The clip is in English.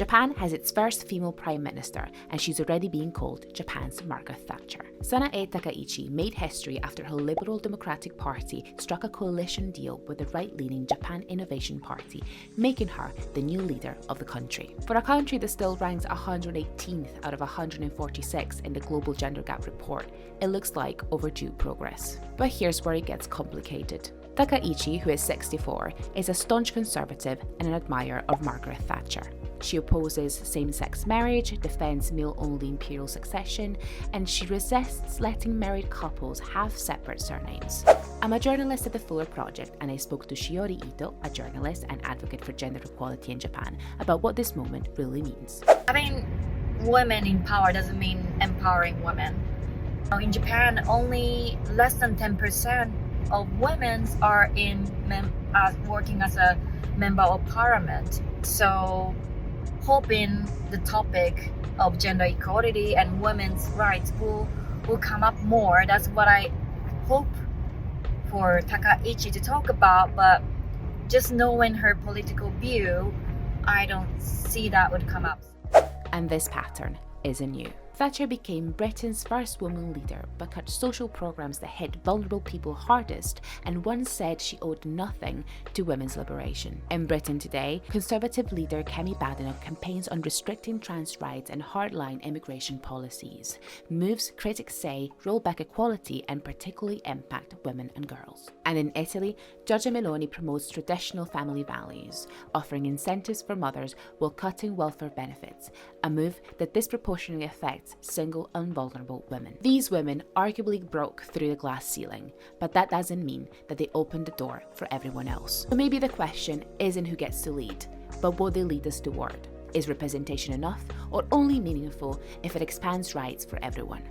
Japan has its first female prime minister, and she's already being called Japan's Margaret Thatcher. Sanae Takaichi made history after her Liberal Democratic Party struck a coalition deal with the right-leaning Japan Innovation Party, making her the new leader of the country. For a country that still ranks 118th out of 146 in the Global Gender Gap report, it looks like overdue progress. But here's where it gets complicated. Takaichi, who is 64, is a staunch conservative and an admirer of Margaret Thatcher. She opposes same-sex marriage, defends male-only imperial succession, and she resists letting married couples have separate surnames. I'm a journalist at the Fuller Project, and I spoke to Shiori Ito, a journalist and advocate for gender equality in Japan, about what this moment really means. Having women in power doesn't mean empowering women. In Japan, only less than 10% of women are working as a member of parliament. So hoping the topic of gender equality and women's rights will come up more. That's what I hope for Takaichi to talk about, but just knowing her political view, I don't see that would come up. And this pattern isn't new. Thatcher became Britain's first woman leader, but cut social programs that hit vulnerable people hardest, and once said she owed nothing to women's liberation. In Britain today, Conservative leader Kemi Badenoch campaigns on restricting trans rights and hardline immigration policies, moves critics say roll back equality and particularly impact women and girls. And in Italy, Giorgia Meloni promotes traditional family values, offering incentives for mothers while cutting welfare benefits, a move that disproportionately affects single and vulnerable women. These women arguably broke through the glass ceiling, but that doesn't mean that they opened the door for everyone else. So maybe the question isn't who gets to lead, but what they lead us toward. Is representation enough or only meaningful if it expands rights for everyone?